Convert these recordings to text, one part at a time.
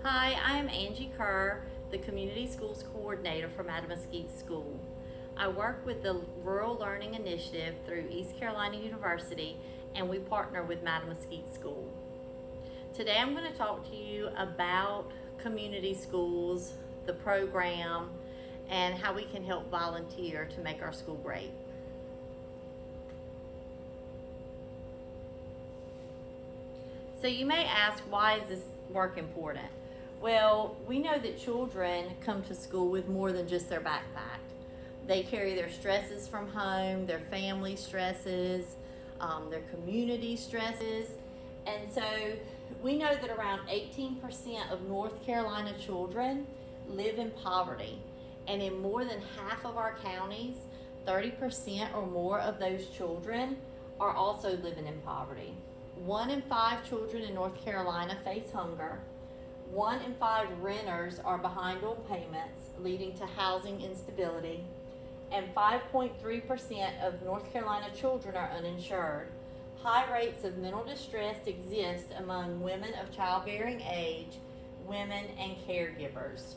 Hi, I am Angie Kerr, the Community Schools Coordinator for Mattamuskeet School. I work with the Rural Learning Initiative through East Carolina University, and we partner with Mattamuskeet School. Today I'm going to talk to you about community schools, the program, and how we can help volunteer to make our school great. So you may ask, why is this work important? Well, we know that children come to school with more than just their backpack. They carry their stresses from home, their family stresses, their community stresses. And so we know that around 18% of North Carolina children live in poverty. And in more than half of our counties, 30% or more of those children are also living in poverty. 1 in 5 children in North Carolina face hunger. 1 in 5 renters are behind on payments, leading to housing instability. And 5.3% of North Carolina children are uninsured. High rates of mental distress exist among women of childbearing age, women, and caregivers.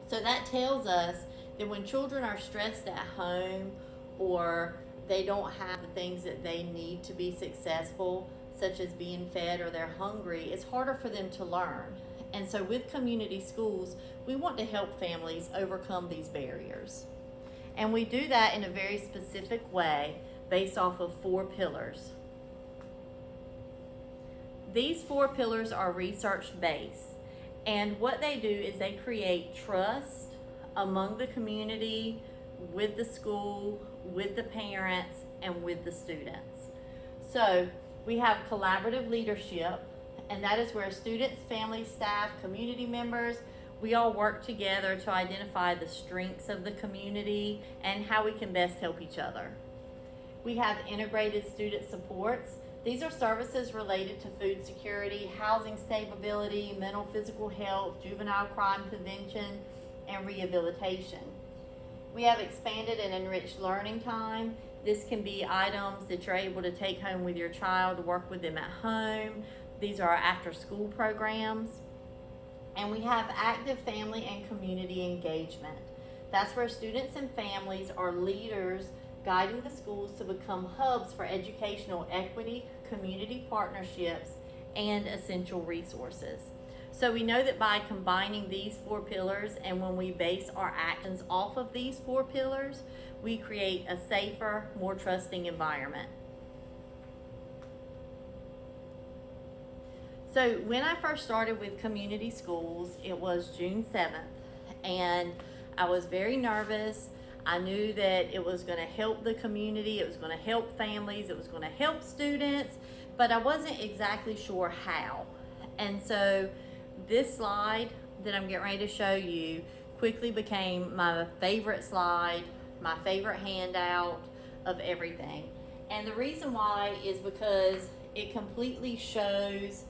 So that tells us that when children are stressed at home, or they don't have the things that they need to be successful, such as being fed, or they're hungry, it's harder for them to learn. And so with community schools, we want to help families overcome these barriers. And we do that in a very specific way based off of 4 pillars. These 4 pillars are research-based. And what they do is they create trust among the community, with the school, with the parents, and with the students. So we have collaborative leadership, and that is where students, family, staff, community members, we all work together to identify the strengths of the community and how we can best help each other. We have integrated student supports. These are services related to food security, housing stability, mental physical health, juvenile crime prevention, and rehabilitation. We have expanded and enriched learning time. This can be items that you're able to take home with your child to work with them at home. These are our after-school programs. And we have active family and community engagement. That's where students and families are leaders guiding the schools to become hubs for educational equity, community partnerships, and essential resources. So we know that by combining these 4 pillars, and when we base our actions off of these 4 pillars, we create a safer, more trusting environment. So when I first started with community schools, it was June 7th, and I was very nervous. I knew that it was going to help the community, it was going to help families, it was going to help students, but I wasn't exactly sure how. And so this slide that I'm getting ready to show you quickly became my favorite slide, my favorite handout of everything. And the reason why is because it completely shows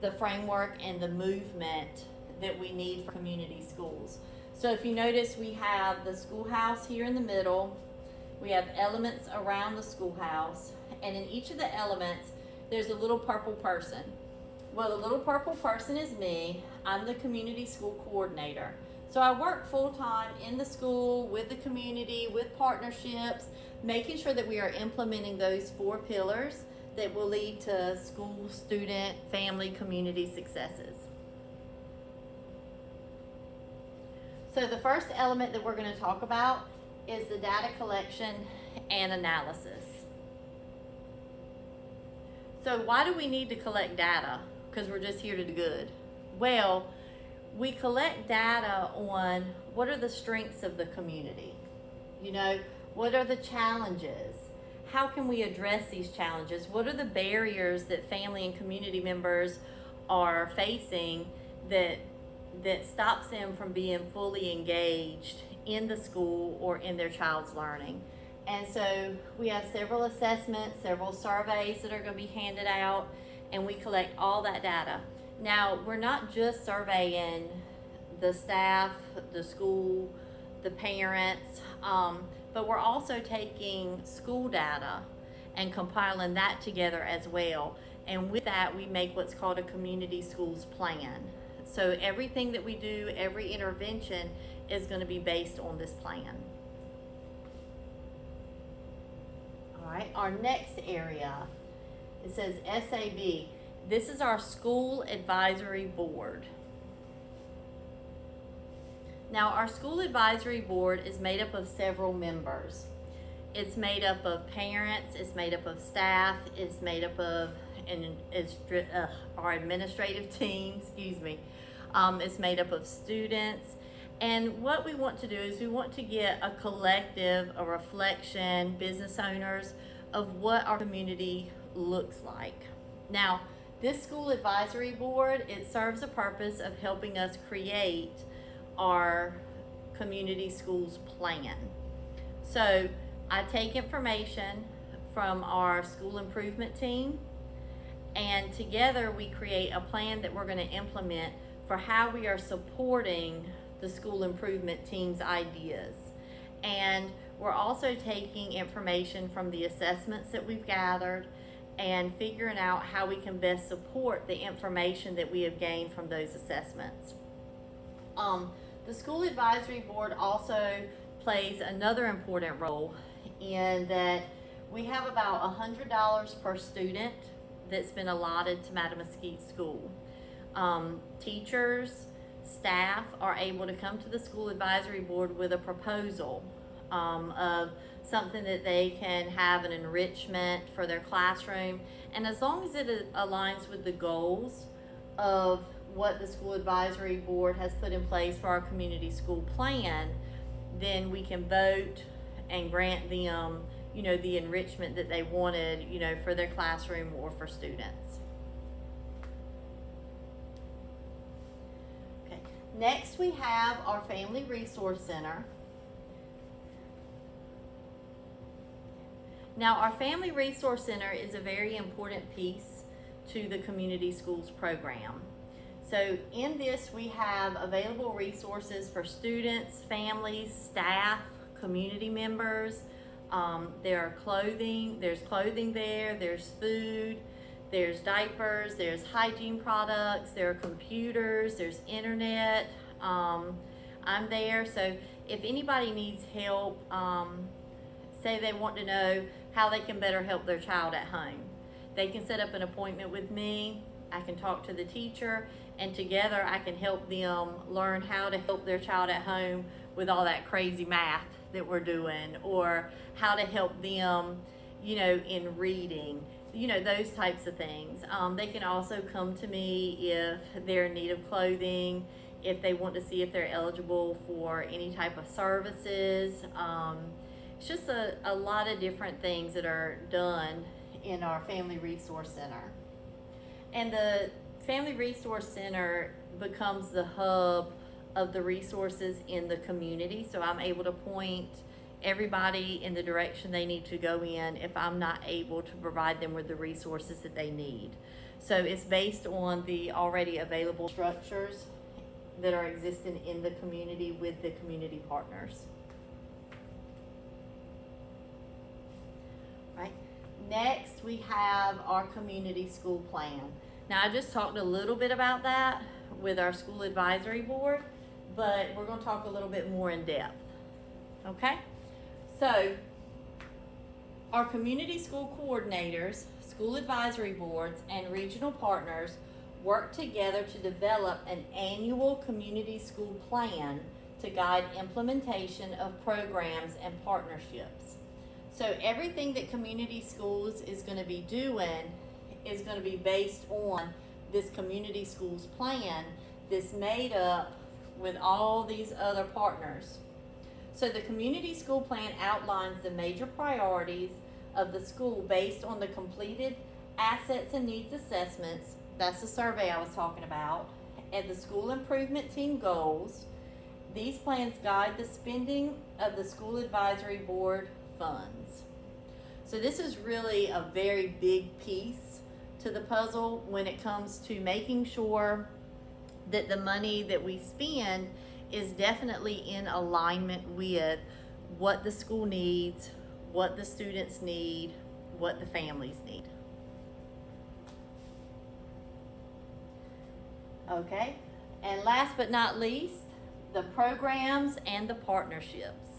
the framework and the movement that we need for community schools. So if you notice, we have the schoolhouse here in the middle, we have elements around the schoolhouse, and in each of the elements there's a little purple person. Well, the little purple person is me. I'm the community school coordinator. So I work full-time in the school, with the community, with partnerships, making sure that we are implementing those 4 pillars that will lead to school, student, family, community successes. So the first element that we're going to talk about is the data collection and analysis. So why do we need to collect data? Because we're just here to do good. Well, we collect data on what are the strengths of the community. You know, what are the challenges? How can we address these challenges? What are the barriers that family and community members are facing that stops them from being fully engaged in the school or in their child's learning? And so we have several assessments, several surveys that are going to be handed out, and we collect all that data. Now, we're not just surveying the staff, the school, the parents, but we're also taking school data and compiling that together as well. And with that, we make what's called a community schools plan. So everything that we do, every intervention is going to be based on this plan. All right, our next area, it says SAB. This is our School Advisory Board. Now, our School Advisory Board is made up of several members. It's made up of parents, it's made up of staff, it's made up of our administrative team, it's made up of students. And what we want to do is we want to get a collective, a reflection, business owners of what our community looks like. Now, this School Advisory Board, it serves a purpose of helping us create our community schools plan. So I take information from our school improvement team, and together we create a plan that we're going to implement for how we are supporting the school improvement team's ideas. And we're also taking information from the assessments that we've gathered and figuring out how we can best support the information that we have gained from those assessments. The School Advisory Board also plays another important role in that we have about $100 per student that's been allotted to Mattamuskeet School. Teachers, staff are able to come to the School Advisory Board with a proposal of something that they can have an enrichment for their classroom, and as long as it aligns with the goals of what the School Advisory Board has put in place for our community school plan, then we can vote and grant them, the enrichment that they wanted, for their classroom or for students. Okay. Next, we have our Family Resource Center. Now, our Family Resource Center is a very important piece to the community schools program. So in this, we have available resources for students, families, staff, community members. There's clothing there, there's food, there's diapers, there's hygiene products, there are computers, there's internet. I'm there, so if anybody needs help, say they want to know how they can better help their child at home, they can set up an appointment with me. I can talk to the teacher, and together I can help them learn how to help their child at home with all that crazy math that we're doing, or how to help them, in reading, those types of things. They can also come to me if they're in need of clothing, if they want to see if they're eligible for any type of services. It's just a lot of different things that are done in our Family Resource Center. And the Family Resource Center becomes the hub of the resources in the community. So I'm able to point everybody in the direction they need to go in if I'm not able to provide them with the resources that they need. So it's based on the already available structures that are existing in the community with the community partners. Right. Next, we have our community school plan. Now, I just talked a little bit about that with our School Advisory Board, but we're going to talk a little bit more in depth. Okay? So, our community school coordinators, school advisory boards, and regional partners work together to develop an annual community school plan to guide implementation of programs and partnerships. So everything that community schools is going to be doing is going to be based on this community schools plan that's made up with all these other partners. So the community school plan outlines the major priorities of the school based on the completed assets and needs assessments. That's the survey I was talking about. And the school improvement team goals. These plans guide the spending of the School Advisory Board funds. So this is really a very big piece to the puzzle when it comes to making sure that the money that we spend is definitely in alignment with what the school needs, what the students need, what the families need. Okay, And last but not least, the programs and the partnerships.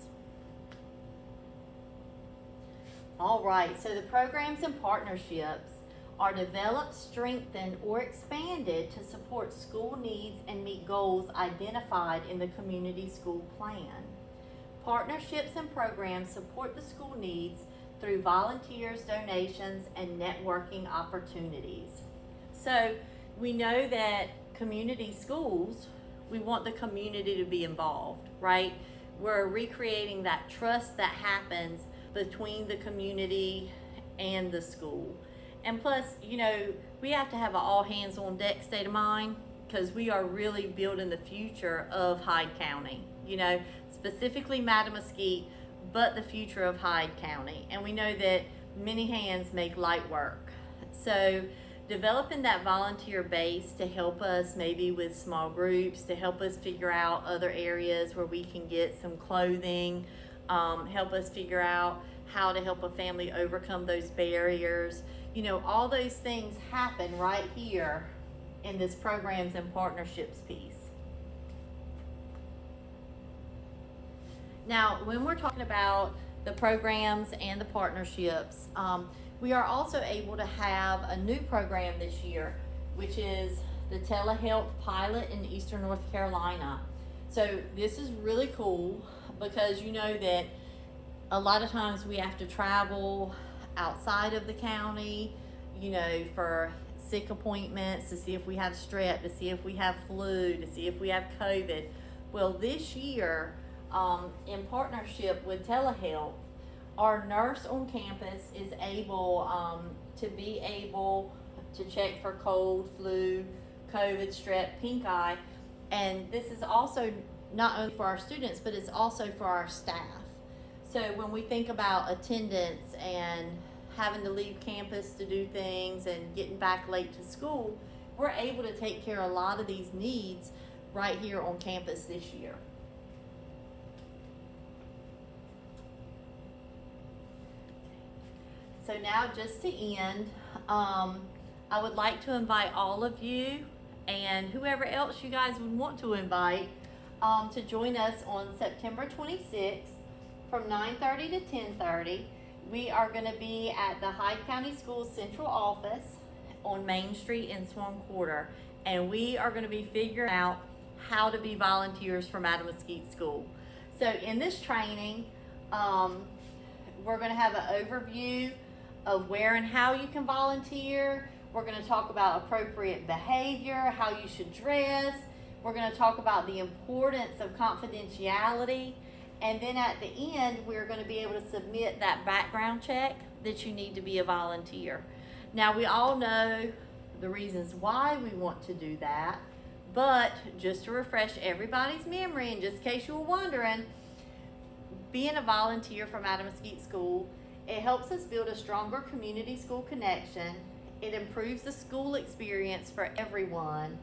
All right, so the programs and partnerships are developed, strengthened, or expanded to support school needs and meet goals identified in the community school plan. Partnerships and programs support the school needs through volunteers, donations, and networking opportunities. So we know that community schools, we want the community to be involved, right? We're recreating that trust that happens between the community and the school. And plus, we have to have an all hands on deck state of mind, because we are really building the future of Hyde County, specifically Mattamuskeet, but the future of Hyde County. And we know that many hands make light work. So developing that volunteer base to help us maybe with small groups, to help us figure out other areas where we can get some clothing, help us figure out how to help a family overcome those barriers. All those things happen right here in this programs and partnerships piece. Now, when we're talking about the programs and the partnerships, we are also able to have a new program this year, which is the telehealth pilot in Eastern North Carolina. So this is really cool, because that a lot of times we have to travel outside of the county, for sick appointments, to see if we have strep, to see if we have flu, to see if we have COVID. Well, this year, in partnership with telehealth, our nurse on campus is able to check for cold, flu, COVID, strep, pink eye. And this is also not only for our students, but it's also for our staff. So when we think about attendance and having to leave campus to do things and getting back late to school, we're able to take care of a lot of these needs right here on campus this year. So now, just to end, I would like to invite all of you and whoever else you guys would want to invite to join us on September 26th from 9:30 to 10:30. We are going to be at the Hyde County Schools Central Office on Main Street in Swan Quarter, and we are going to be figuring out how to be volunteers for Mattamuskeet School. So in this training, we're going to have an overview of where and how you can volunteer. We're going to talk about appropriate behavior, how you should dress. We're going to talk about the importance of confidentiality. And then at the end, we're going to be able to submit that background check that you need to be a volunteer. Now, we all know the reasons why we want to do that, but just to refresh everybody's memory, and just in case you were wondering, being a volunteer for Mattamuskeet School, it helps us build a stronger community school connection. It improves the school experience for everyone.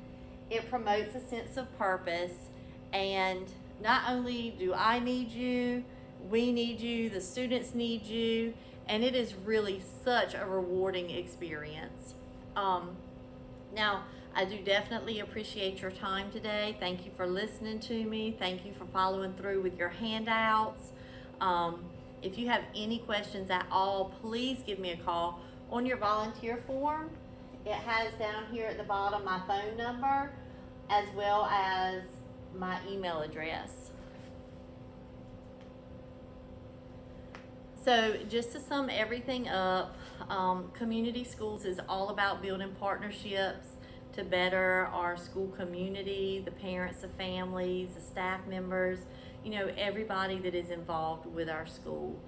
It promotes a sense of purpose, and not only do I need you, we need you, the students need you, and it is really such a rewarding experience. Now, I do definitely appreciate your time today. Thank you for listening to me. Thank you for following through with your handouts. If you have any questions at all, please give me a call. On your volunteer form, it has down here at the bottom my phone number as well as my email address. So just to sum everything up, community schools is all about building partnerships to better our school community, the parents, the families, the staff members, everybody that is involved with our school.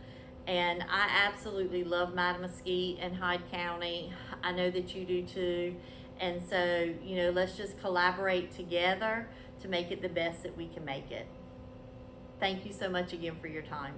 And I absolutely love Mattamuskeet and Hyde County. I know that you do too. And so, let's just collaborate together to make it the best that we can make it. Thank you so much again for your time.